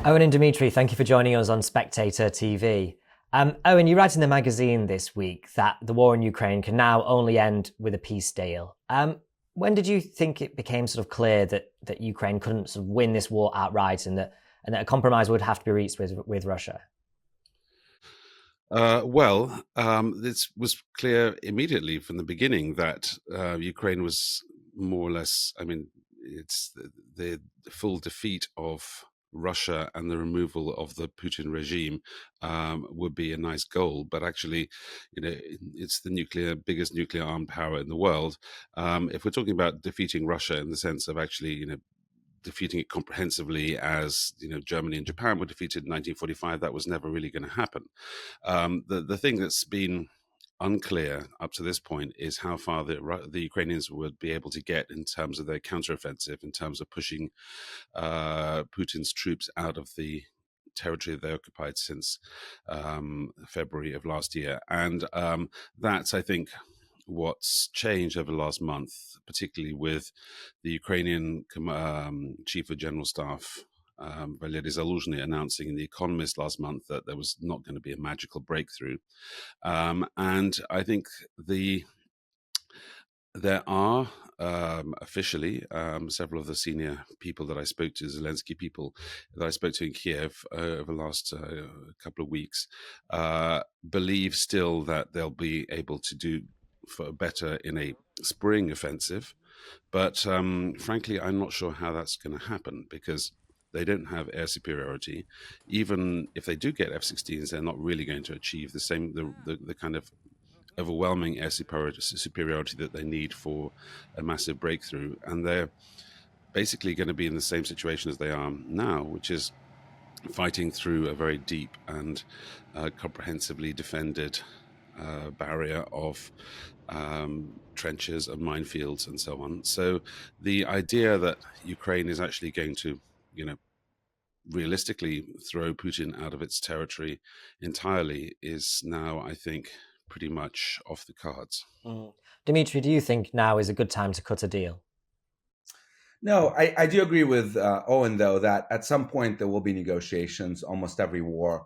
Owen and Dmitri, thank you for joining us on Spectator TV. Owen, you write in the magazine this week that the war in Ukraine can now only end with a peace deal. When did you think it became sort of clear that Ukraine couldn't sort of win this war outright, and that a compromise would have to be reached with Russia? This was clear immediately from the beginning that Ukraine was more or less, it's the full defeat of Russia and the removal of the Putin regime would be a nice goal. But actually, it's the biggest nuclear armed power in the world. If we're talking about defeating Russia in the sense of actually, defeating it comprehensively as Germany and Japan were defeated in 1945, that was never really going to happen. The thing that's been unclear up to this point is how far the Ukrainians would be able to get in terms of their counteroffensive, in terms of pushing Putin's troops out of the territory they occupied since February of last year. And that's, I think, what's changed over the last month, particularly with the Ukrainian Chief of General Staff, Valery Zaluzhny, announcing in The Economist last month that there was not going to be a magical breakthrough. And I think there are officially several of the senior people that I spoke to, Zelensky people that I spoke to in Kiev over the last couple of weeks, believe still that they'll be able to do better in a spring offensive. But frankly, I'm not sure how that's going to happen, because they don't have air superiority. Even if they do get F-16s, they're not really going to achieve the kind of overwhelming air superiority that they need for a massive breakthrough. And they're basically going to be in the same situation as they are now, which is fighting through a very deep and comprehensively defended barrier of trenches and minefields and so on. So the idea that Ukraine is actually going to, realistically throw Putin out of its territory entirely is now, I think, pretty much off the cards. Dmitri, do you think now is a good time to cut a deal? No, I do agree with Owen, though, that at some point there will be negotiations. Almost every war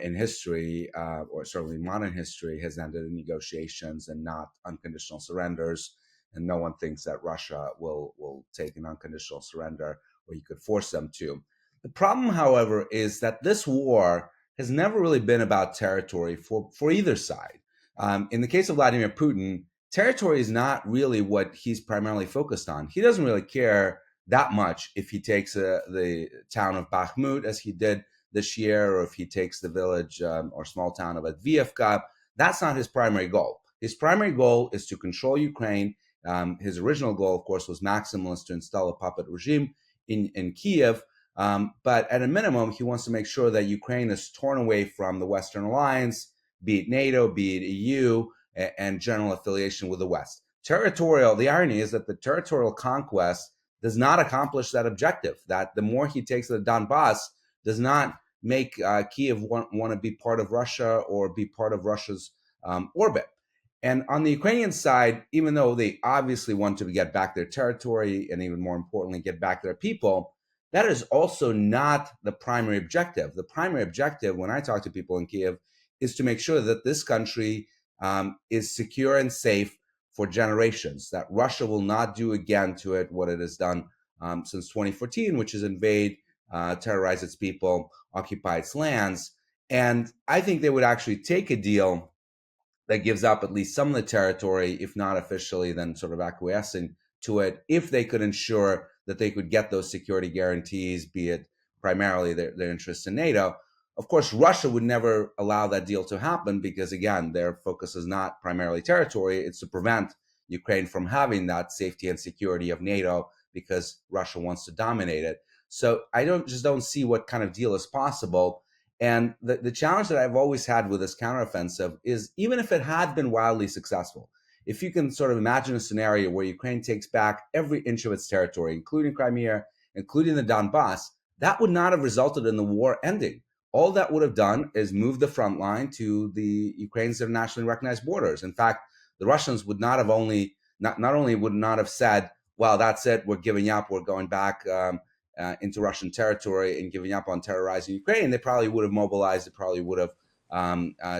in history, or certainly modern history, has ended in negotiations and not unconditional surrenders. And no one thinks that Russia will take an unconditional surrender, or you could force them to. The problem, however, is that this war has never really been about territory for either side. In the case of Vladimir Putin, territory is not really what he's primarily focused on. He doesn't really care that much if he takes the town of Bakhmut, as he did this year, or if he takes the village or small town of Adviivka. That's not his primary goal. His primary goal is to control Ukraine. His original goal, of course, was maximalist, to install a puppet regime in Kiev. But at a minimum, he wants to make sure that Ukraine is torn away from the Western alliance, be it NATO, be it EU, and general affiliation with the West. The irony is that the territorial conquest does not accomplish that objective, that the more he takes the Donbas does not make Kiev want to be part of Russia or be part of Russia's orbit. And on the Ukrainian side, even though they obviously want to get back their territory and even more importantly, get back their people, that is also not the primary objective. The primary objective, when I talk to people in Kiev, is to make sure that this country is secure and safe for generations, that Russia will not do again to it what it has done since 2014, which is invade, terrorize its people, occupy its lands. And I think they would actually take a deal that gives up at least some of the territory, if not officially, then sort of acquiescing to it, if they could ensure that they could get those security guarantees, be it primarily their interest in NATO. Of course, Russia would never allow that deal to happen because, again, their focus is not primarily territory. It's to prevent Ukraine from having that safety and security of NATO because Russia wants to dominate it. So I just don't see what kind of deal is possible. And the challenge that I've always had with this counteroffensive is, even if it had been wildly successful, if you can sort of imagine a scenario where Ukraine takes back every inch of its territory, including Crimea, including the Donbas, that would not have resulted in the war ending. All that would have done is move the front line to the Ukraine's internationally recognized borders. In fact, the Russians would not have not only would not have said, well, that's it, we're giving up, we're going back into Russian territory and giving up on terrorizing Ukraine, they probably would have mobilized. They probably would have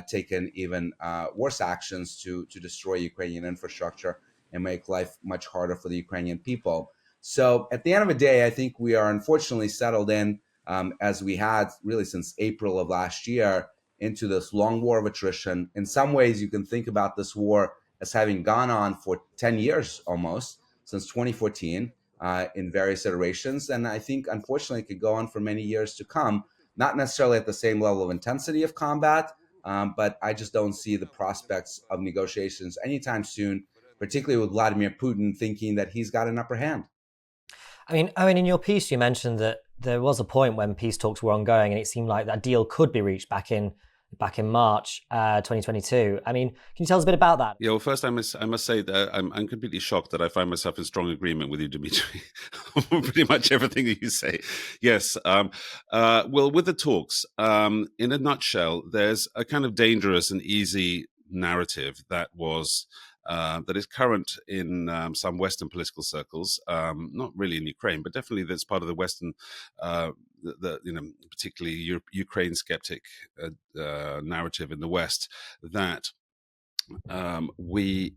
taken even worse actions to destroy Ukrainian infrastructure and make life much harder for the Ukrainian people. So at the end of the day, I think we are unfortunately settled in, as we had really since April of last year, into this long war of attrition. In some ways, you can think about this war as having gone on for 10 years almost, since 2014, in various iterations. And I think, unfortunately, it could go on for many years to come, not necessarily at the same level of intensity of combat, but I just don't see the prospects of negotiations anytime soon, particularly with Vladimir Putin thinking that he's got an upper hand. I mean, Owen, in your piece, you mentioned that there was a point when peace talks were ongoing, and it seemed like that deal could be reached back in March 2022. I mean, can you tell us a bit about that? Yeah, well, first I must say that I'm completely shocked that I find myself in strong agreement with you, Dmitri, on pretty much everything that you say. Yes. Well, with the talks, in a nutshell, there's a kind of dangerous and easy narrative that is current in some Western political circles, not really in Ukraine, but definitely that's part of the Western, particularly Ukraine skeptic narrative in the West, that we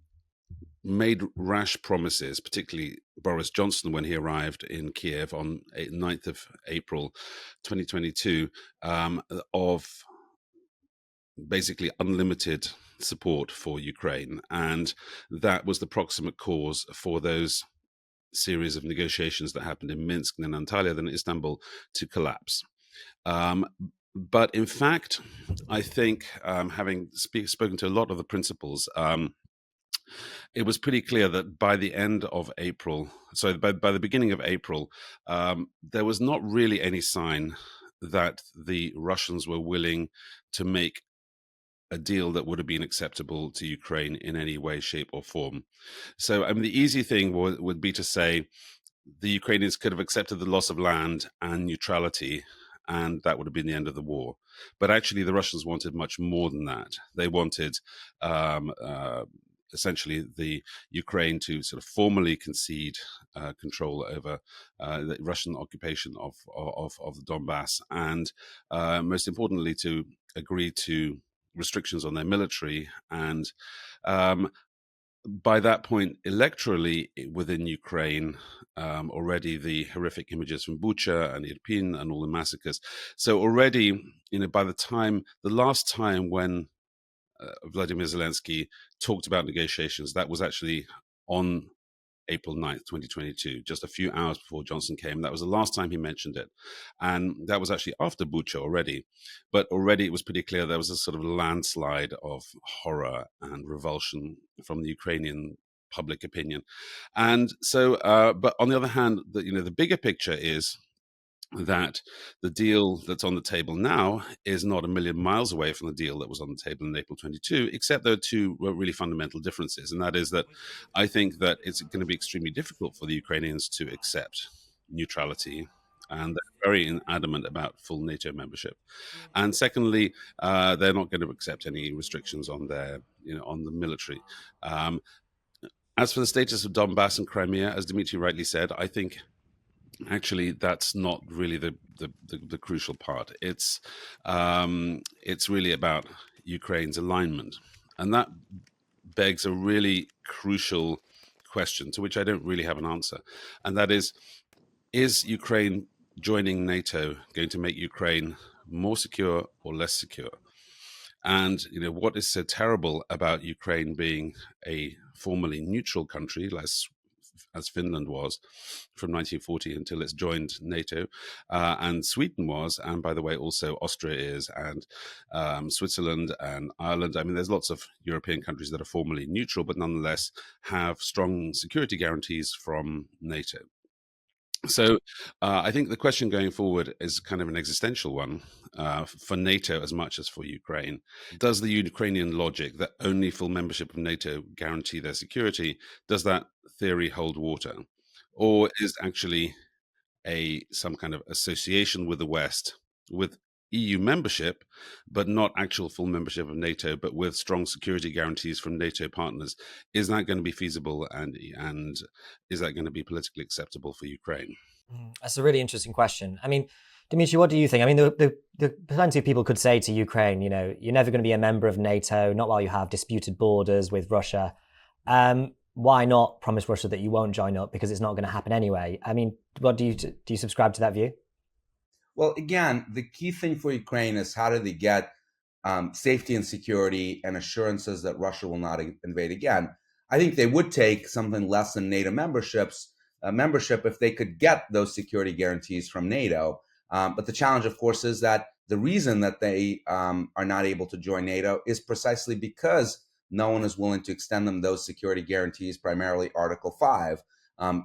made rash promises, particularly Boris Johnson when he arrived in Kiev on 9th of April 2022, of basically unlimited support for Ukraine. And that was the proximate cause for those series of negotiations that happened in Minsk, then Antalya, then Istanbul, to collapse. But in fact, I think, having spoken to a lot of the principals, it was pretty clear that by the end of April, by the beginning of April, there was not really any sign that the Russians were willing to make a deal that would have been acceptable to Ukraine in any way, shape, or form. So, I mean, the easy thing would be to say the Ukrainians could have accepted the loss of land and neutrality, and that would have been the end of the war. But actually, the Russians wanted much more than that. They wanted essentially the Ukraine to sort of formally concede control over the Russian occupation of the Donbas, and most importantly, to agree to restrictions on their military. And by that point, electorally within Ukraine, already the horrific images from Bucha and Irpin and all the massacres. So already, by the last time when Vladimir Zelensky talked about negotiations, that was actually on April 9th, 2022, just a few hours before Johnson came. That was the last time he mentioned it. And that was actually after Bucha already. But already it was pretty clear there was a sort of landslide of horror and revulsion from the Ukrainian public opinion. And so, but on the other hand, the bigger picture is that the deal that's on the table now is not a million miles away from the deal that was on the table in April 22, except there are two really fundamental differences. And that is that I think that it's going to be extremely difficult for the Ukrainians to accept neutrality, and they're very adamant about full NATO membership. And secondly, they're not going to accept any restrictions on their, on the military. As for the status of Donbas and Crimea, as Dmitri rightly said, I think actually that's not really the crucial part. It's really about Ukraine's alignment, and that begs a really crucial question to which I don't really have an answer, and that is Ukraine joining NATO going to make Ukraine more secure or less secure? And what is so terrible about Ukraine being a formerly neutral country, as Finland was from 1940 until it's joined NATO, and Sweden was, and by the way, also Austria is, and Switzerland and Ireland. I mean, there's lots of European countries that are formally neutral, but nonetheless have strong security guarantees from NATO. So I think the question going forward is kind of an existential one for NATO as much as for Ukraine. Does the Ukrainian logic that only full membership of NATO guarantee their security, does that theory hold water? Or is actually some kind of association with the West, with EU membership, but not actual full membership of NATO, but with strong security guarantees from NATO partners, is that going to be feasible, and is that going to be politically acceptable for Ukraine? That's a really interesting question. I mean, Dmitri, what do you think? I mean, the plenty of people could say to Ukraine, you know, you're never going to be a member of NATO, not while you have disputed borders with Russia. Why not promise Russia that you won't join up because it's not going to happen anyway? I mean, what do you subscribe to that view? Well, again, the key thing for Ukraine is how do they get safety and security and assurances that Russia will not invade again. I think they would take something less than NATO membership if they could get those security guarantees from NATO. But the challenge, of course, is that the reason that they are not able to join NATO is precisely because no one is willing to extend them those security guarantees, primarily Article 5.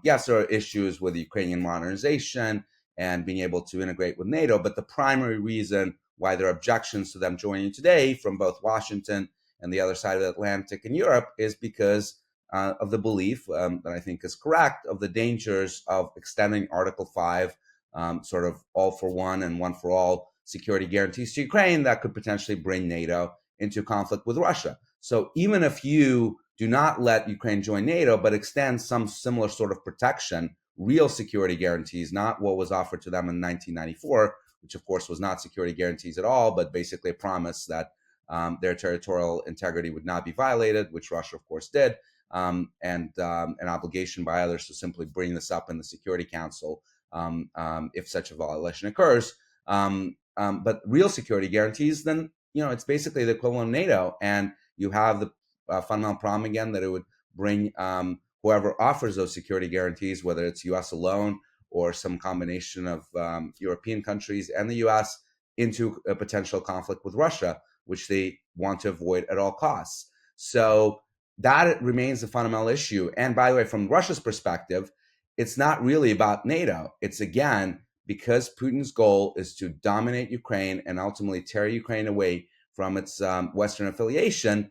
Yes, there are issues with Ukrainian modernization and being able to integrate with NATO, but the primary reason why there are objections to them joining today from both Washington and the other side of the Atlantic in Europe is because of the belief that I think is correct of the dangers of extending Article 5, sort of all for one and one for all security guarantees to Ukraine that could potentially bring NATO into conflict with Russia. So even if you do not let Ukraine join NATO, but extend some similar sort of protection, real security guarantees, not what was offered to them in 1994, which of course was not security guarantees at all, but basically a promise that their territorial integrity would not be violated, which Russia of course did, and an obligation by others to simply bring this up in the Security Council if such a violation occurs. But real security guarantees, then it's basically the equivalent of NATO, and you have the fundamental problem again that it would bring whoever offers those security guarantees, whether it's U.S. alone or some combination of European countries and the U.S., into a potential conflict with Russia, which they want to avoid at all costs. So that remains a fundamental issue. And by the way, from Russia's perspective, it's not really about NATO. It's, again, because Putin's goal is to dominate Ukraine and ultimately tear Ukraine away from its Western affiliation.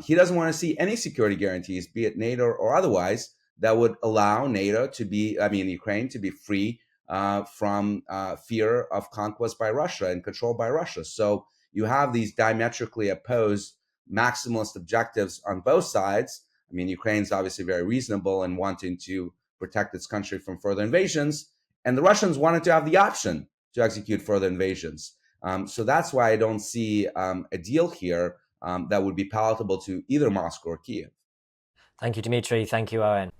He doesn't want to see any security guarantees, be it NATO or otherwise, that would allow Ukraine to be free from fear of conquest by Russia and control by Russia. So you have these diametrically opposed maximalist objectives on both sides. I mean, Ukraine's obviously very reasonable in wanting to protect its country from further invasions, and the Russians wanted to have the option to execute further invasions. So that's why I don't see a deal here that would be palatable to either Moscow or Kiev. Thank you, Dmitri. Thank you, Owen.